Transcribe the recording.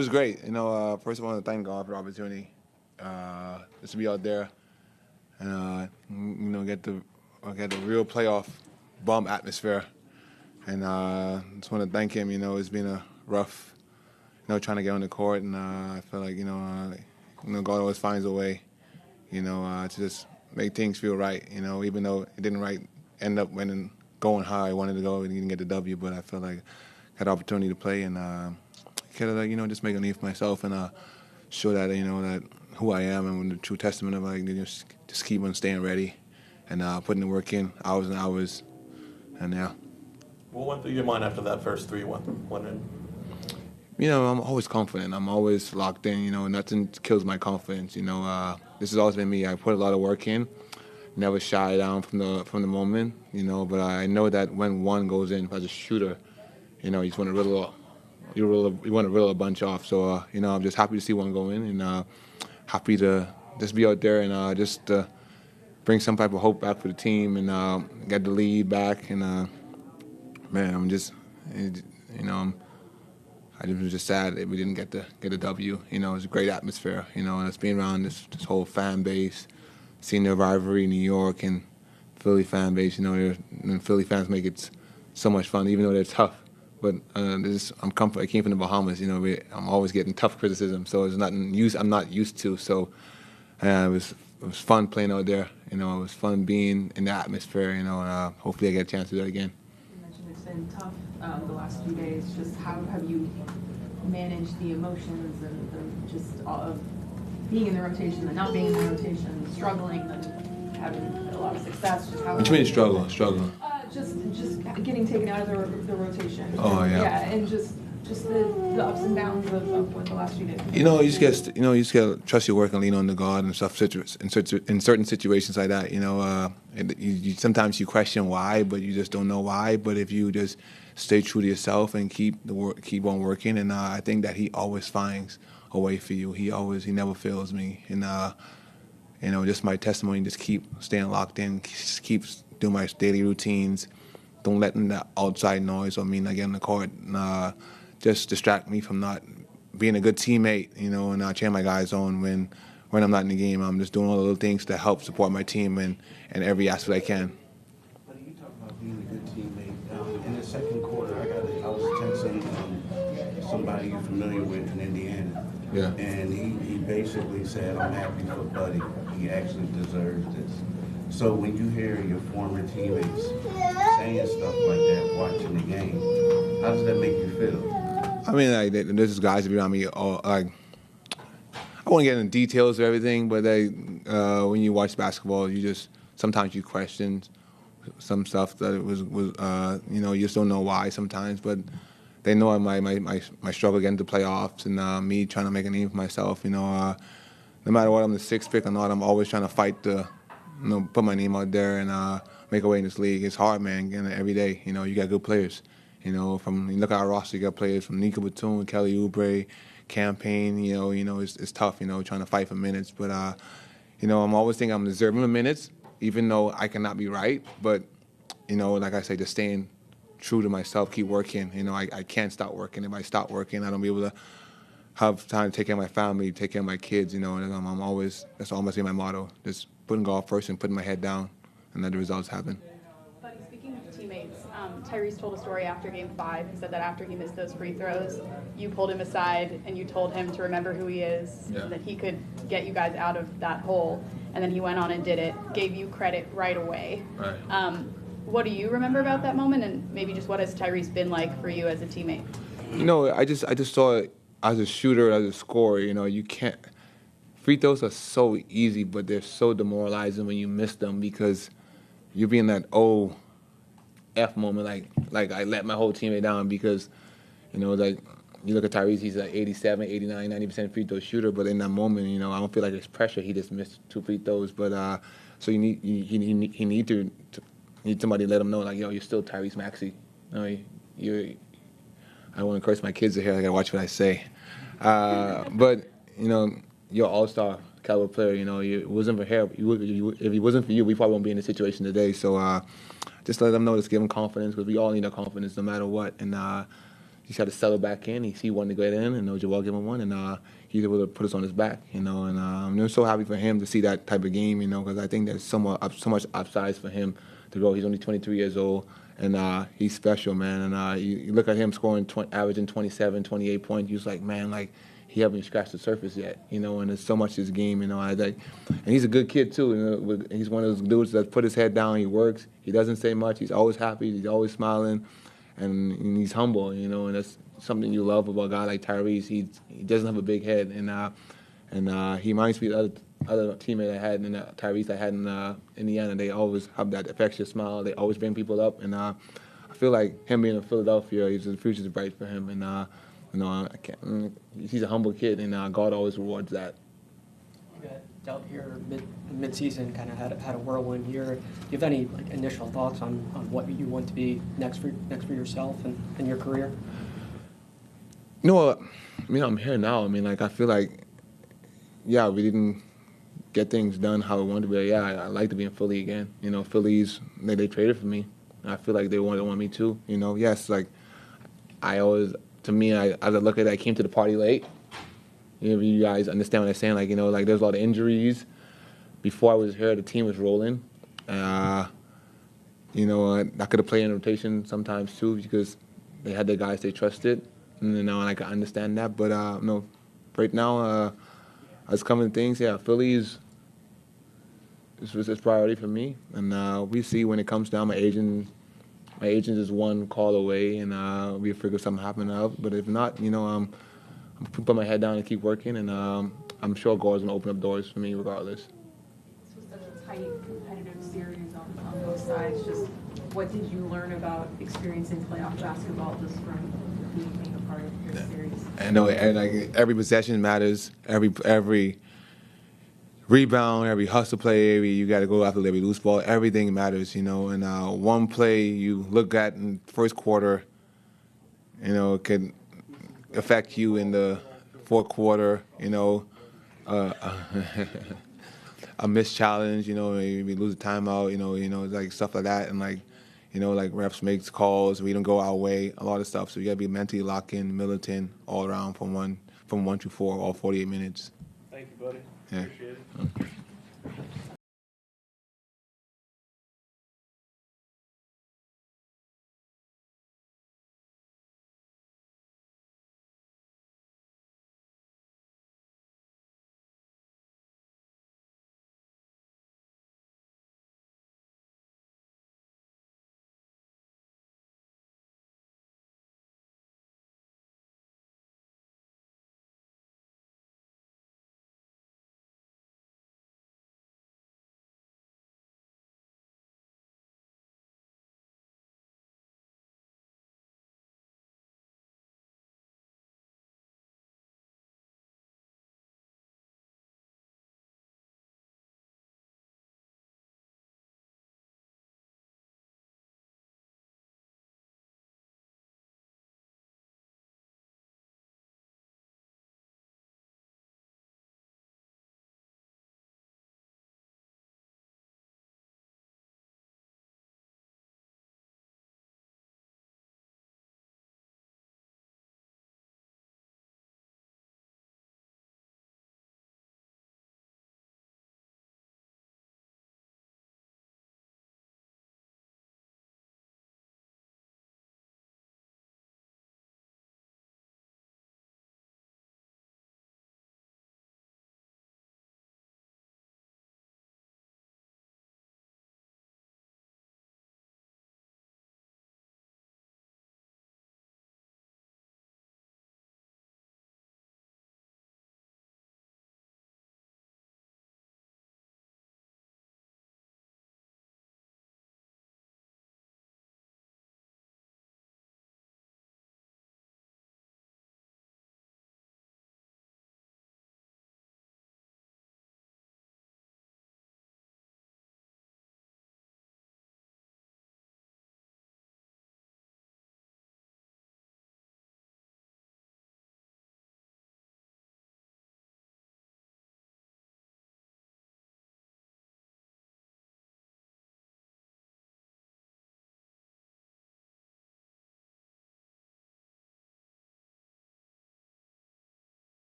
was great. First I want to thank God for the opportunity just to be out there and get the real playoff bump atmosphere. And just want to thank him. It's been a rough, trying to get on the court, and I feel like God always finds a way, to just make things feel right. Even though it didn't end up going how I wanted to go and didn't get the W, but I feel like I had the opportunity to play and kind of just make a name for myself and show that that who I am and the true testament of just keep on staying ready and putting the work in hours and hours, and yeah. What went through your mind after that first 3-1 win? I'm always confident. I'm always locked in. Nothing kills my confidence. This has always been me. I put a lot of work in, never shy down from the moment. But I know that when one goes in as a shooter, you just want to riddle a bunch off. So I'm just happy to see one go in and happy to just be out there and just bring some type of hope back for the team and get the lead back and. Man, I'm just, I was just sad that we didn't get a W. It was a great atmosphere. And it's being around this whole fan base, seeing the rivalry in New York and Philly fan base. And Philly fans make it so much fun, even though they're tough. But I'm comfort. I came from the Bahamas. I'm always getting tough criticism, so it's nothing I'm not used to. So it was fun playing out there. It was fun being in the atmosphere. And hopefully I get a chance to do that again. It's been tough the last few days. Just how have you managed the emotions and just all of being in the rotation and not being in the rotation, struggling and having a lot of success? Just how? What do you mean struggling? Just getting taken out of the rotation. Oh yeah. Yeah, and just the ups and downs of what the last few days. You just get to trust your work and lean on the God and stuff. In certain situations like that, sometimes you question why, but you just don't know why. But if you just stay true to yourself and keep on working, and I think that He always finds a way for you. He never fails me, and just my testimony. Just keep staying locked in. Just keep doing my daily routines. Don't let the outside noise or me not getting on the court. Just distract me from not being a good teammate, and not cheering my guys on when I'm not in the game. I'm just doing all the little things to help support my team in every aspect I can. But you talk about being a good teammate. In the second quarter, I was texting somebody you're familiar with in Indiana. Yeah. And he basically said, "I'm happy for Buddy. He actually deserves this." So when you hear your former teammates saying stuff like that, watching the game, how does that make you feel? I mean, there's just guys around me. I won't get into details of everything, but when you watch basketball, sometimes you question some stuff that it was you just don't know why sometimes. But they know my struggle getting to playoffs and me trying to make a name for myself. No matter what, I'm the sixth pick or not, I'm always trying to fight to put my name out there and make a way in this league. It's hard, man. Every day, you got good players. You look at our roster, you got players from Nika Batum, Kelly Oubre, Campaign. It's tough. Trying to fight for minutes. But I'm always thinking I'm deserving of minutes, even though I cannot be right. But like I say, just staying true to myself, keep working. I can't stop working. If I stop working, I don't be able to have time to take care of my family, take care of my kids. And that's almost been my motto: just putting God first and putting my head down, and let the results happen. Speaking of teammates, Tyrese told a story after Game 5. He said that after he missed those free throws, you pulled him aside and you told him to remember who he is, and that he could get you guys out of that hole. And then he went on and did it, gave you credit right away. Right. What do you remember about that moment, and maybe just what has Tyrese been like for you as a teammate? I just saw it as a shooter, as a scorer. You can't. Free throws are so easy, but they're so demoralizing when you miss them because you're being that F moment, like I let my whole teammate down because, you look at Tyrese, he's like 87, 89, 90% free throw shooter, but in that moment, I don't feel like there's pressure. He just missed 2 free throws, but so he need somebody to let him know, like, yo, you're still Tyrese Maxey. I don't want to curse my kids here. I gotta watch what I say. But you're an all-star caliber player. It wasn't for him. If it wasn't for you, we probably won't be in this situation today. So just let them know, just give them confidence, because we all need our confidence no matter what. And he tried to settle back in. He wanted to get in, and Joel gave him one, and he was able to put us on his back, and I'm so happy for him to see that type of game, because I think there's so much upside for him to grow. He's only 23 years old, and he's special, man. And you look at him scoring, averaging 27, 28 points. You're just like, man, like he haven't scratched the surface yet, and there's so much his game, and he's a good kid too. He's one of those dudes that put his head down. He works. He doesn't say much. He's always happy. He's always smiling, and he's humble, and that's something you love about a guy like Tyrese. He doesn't have a big head, and he reminds me of the other teammate I had, and Tyrese I had in Indiana. They always have that infectious smile. They always bring people up, and I feel like him being in Philadelphia, the future's bright for him, and he's a humble kid, and God always rewards that. You got dealt here mid-season, kind of had a whirlwind year. Do you have any initial thoughts on what you want to be next for yourself and your career? I'm here now. I feel like, yeah, we didn't get things done how we wanted to be. Yeah, I like to be in Philly again. Phillies, they traded for me. I feel like they want me too. Yes, I always, to me, as I look at it, I came to the party late. You guys understand what I'm saying? There's a lot of injuries. Before I was here, the team was rolling. I could have played in rotation sometimes too because they had the guys they trusted. And I can understand that. But no, right now, as coming things, yeah, Phillies is priority for me. And we see when it comes down, my agent is one call away, and we figure something happening out. But if not, I'm putting my head down and keep working, and I'm sure God's gonna open up doors for me regardless. This was such a tight, competitive series on both sides. Just what did you learn about experiencing playoff basketball just from being a part of your series? I know, and every possession matters. Every rebound, every hustle play, you got to go after every loose ball. Everything matters, And one play you look at in the first quarter, can affect you in the fourth quarter. A missed challenge, we lose a timeout, stuff like that, and refs makes calls, we don't go our way, a lot of stuff. So you got to be mentally locked in, militant, all around from 1 through 4, all 48 minutes. Thank you, buddy. Yeah. Appreciate it.